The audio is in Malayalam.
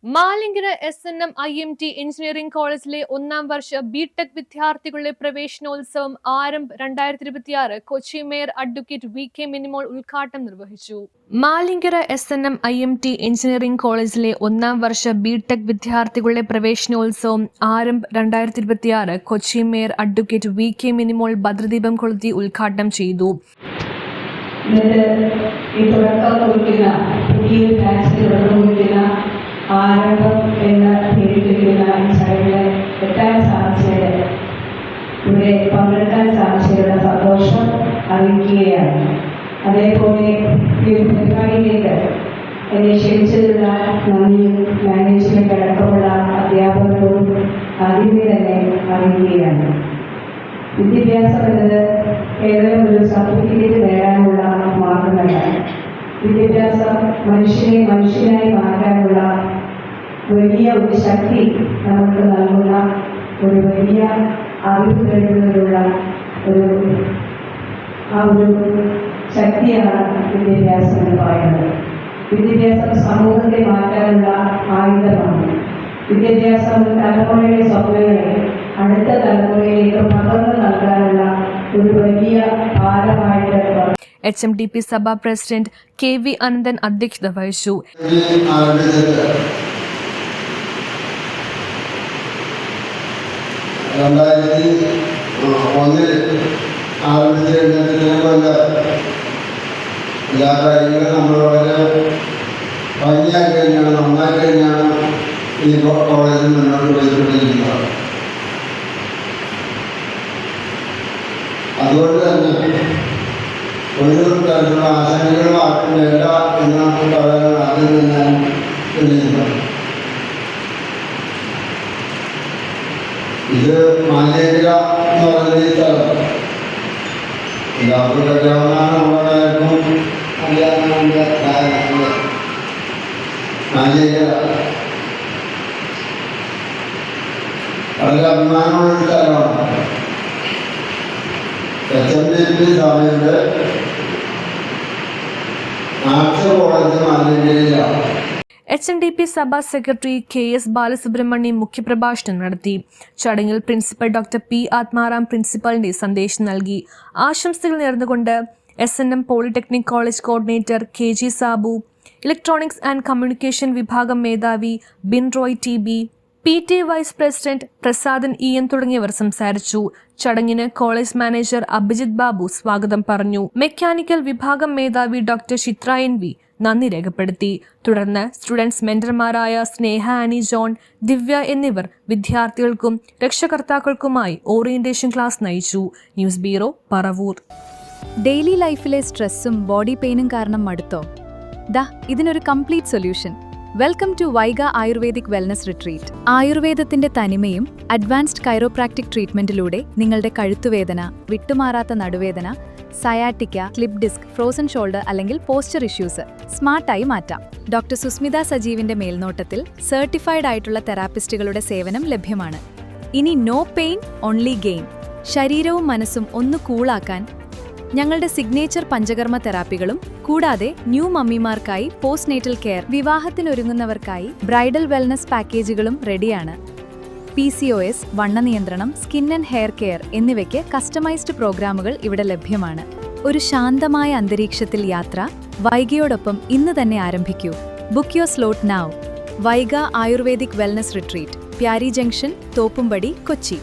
മാലിങ്കര SNM IMT എഞ്ചിനീയറിംഗ് കോളേജിലെ ഒന്നാം വർഷ ബിടെക് വിദ്യാർത്ഥികളുടെ പ്രവേശനോത്സവം Aarambh 2026 Kochi mayor advocate VK Minimol ഉദ്ഘാടനം നിർവഹിച്ചു. മാലിങ്കര SNM IMT എഞ്ചിനീയറിംഗ് കോളേജിലെ ഒന്നാം വർഷ ബിടെക് വിദ്യാർത്ഥികളുടെ പ്രവേശനോത്സവം Aarambh 2026 Kochi mayor advocate VK Minimol ഭദ്രദീപം കൊളുത്തി ഉദ്ഘാടനം ചെയ്തു. ആരംഭം എന്ന പേരിട്ടിരിക്കുന്ന ഈ ചടങ്ങിൽ എത്താൻ സാധിച്ചത് ഇവിടെ പങ്കെടുക്കാൻ സാധിച്ചതിലുള്ള സന്തോഷം അറിയിക്കുകയാണ്. അതേപോലെ ഈ പരിപാടിയിലേക്ക് എന്നെ ക്ഷണിച്ചതിനുള്ള നന്ദിയും മാനേജ്മെന്റ് അടക്കമുള്ള അധ്യാപകരോടും ആദ്യമേ തന്നെ അറിയിക്കുകയാണ്. വിദ്യാഭ്യാസം എന്നത് കേവലം ഒരു സർട്ടിഫിക്കറ്റ് നേടാനുള്ള മാർഗമല്ല. വിദ്യാഭ്യാസം മനുഷ്യനെ മനുഷ്യനായി മാറ്റാനുള്ള വലിയ ഒരു ശക്തി നമുക്ക് നൽകുന്ന ഒരു വലിയ അറിവ് നേടുന്നതിനുള്ള ഒരു ശക്തിയാണ് വിദ്യാഭ്യാസം എന്ന് പറയുന്നത്. വിദ്യാഭ്യാസം സമൂഹത്തെ മാറ്റാനുള്ള ആയുധമാണ്. വിദ്യാഭ്യാസം തലമുറയുടെ സ്വപ്നങ്ങളെ അടുത്ത തലമുറയിലേക്ക് പകർന്നു നൽകാനുള്ള ഒരു വലിയ ഭാരമായിട്ട് HMDP സഭ പ്രസിഡന്റ് KV അനന്തൻ അധ്യക്ഷത വഹിച്ചു. എല്ലാ കാര്യങ്ങളും നമ്മൾ വളരെ ഭംഗിയാക്കി തന്നെയാണ് നന്നാക്കി തന്നെയാണ് ഈ കോളേജിൽ മുന്നോട്ട് പോയിക്കൊണ്ടിരിക്കുന്നത്. അതുകൊണ്ട് തന്നെ ഒരു തരത്തിലുള്ള ആശങ്കകളും ആർക്കും വേണ്ട എന്നാണ് പറയാൻ ആദ്യം തന്നെ തെളിയിക്കുന്നത്. ഇത് മാലിങ്കര എന്ന് പറയുന്ന ഈ സ്ഥലം എല്ലാവർക്കും അറിയാവുന്നതാണ്. നമ്മളെല്ലാവർക്കും അറിയാവുന്ന മാലിങ്കര വളരെ അഭിമാനമുള്ളൊരു സ്ഥലമാണ്. HMDP സഭയുടെ ആർട്സ് കോളേജ് മാലിങ്കരയിലാണ്. HMDP സഭാ സെക്രട്ടറി KS ബാലസുബ്രഹ്മണ്യം മുഖ്യപ്രഭാഷണം നടത്തി. ചടങ്ങിൽ പ്രിൻസിപ്പൽ ഡോക്ടർ P ആത്മാറാം പ്രിൻസിപ്പലിന്റെ സന്ദേശം നൽകി. ആശംസകൾ നേർന്നുകൊണ്ട് SNM polytechnic college coordinator KG Sabu, electronics and communication വിഭാഗം മേധാവി Binroy TB, PT vice president Prasadan EN തുടങ്ങിയവർ സംസാരിച്ചു. ചടങ്ങിന് കോളേജ് മാനേജർ അഭിജിത് ബാബു സ്വാഗതം പറഞ്ഞു. മെക്കാനിക്കൽ വിഭാഗം മേധാവി ഡോക്ടർ ചിത്ര NV നന്ദി രേഖപ്പെടുത്തി. തുടർന്ന് സ്റ്റുഡൻസ് മെന്റർമാരായ സ്നേഹ ആനി ജോൺ, ദിവ്യ എന്നിവർ വിദ്യാർത്ഥികൾക്കും രക്ഷകർത്താക്കൾക്കുമായി ഓറിയന്റേഷൻ ക്ലാസ് നയിച്ചു. News bureau, Paravur. ഡെയിലി ലൈഫിലെ സ്ട്രെസ്സും ബോഡി പെയിനും കാരണം മടുത്തോ? ഇതിനൊരു complete solution. Welcome to Vaiga ayurvedic wellness retreat. ആയുർവേദത്തിന്റെ തനിമയും അഡ്വാൻസ്ഡ് കൈറോപ്രാക്ടിക് ട്രീറ്റ്മെന്റിലൂടെ നിങ്ങളുടെ കഴുത്തുവേദന, വിട്ടുമാറാത്ത നടുവേദന, sciatica, slip disc, frozen shoulder അല്ലെങ്കിൽ പോസ്ചർ ഇഷ്യൂസ് സ്മാർട്ടായി മാറ്റാം. ഡോക്ടർ സുസ്മിത സജീവിന്റെ മേൽനോട്ടത്തിൽ സർട്ടിഫൈഡ് ആയിട്ടുള്ള തെറാപ്പിസ്റ്റുകളുടെ സേവനം ലഭ്യമാണ്. ഇനി നോ പെയിൻ, ഓൺലി ഗെയിൻ. ശരീരവും മനസ്സും ഒന്ന് കൂളാക്കാൻ ഞങ്ങളുടെ സിഗ്നേച്ചർ പഞ്ചകർമ്മ തെറാപ്പികളും കൂടാതെ ന്യൂ മമ്മിമാർക്കായി പോസ്റ്റ് നേറ്റൽ കെയർ, വിവാഹത്തിനൊരുങ്ങുന്നവർക്കായി ബ്രൈഡൽ വെൽനസ് പാക്കേജുകളും റെഡിയാണ്. PCOS, വണ്ണ നിയന്ത്രണം, സ്കിൻ ആൻഡ് ഹെയർ കെയർ എന്നിവയ്ക്ക് കസ്റ്റമൈസ്ഡ് പ്രോഗ്രാമുകൾ ഇവിടെ ലഭ്യമാണ്. ഒരു ശാന്തമായ അന്തരീക്ഷത്തിൽ യാത്ര വൈഗയോടൊപ്പം ഇന്ന് തന്നെ ആരംഭിക്കൂ. Book your slot now. Vaiga ayurvedic wellness retreat, Pyari junction, Thoppumpady, Kochi.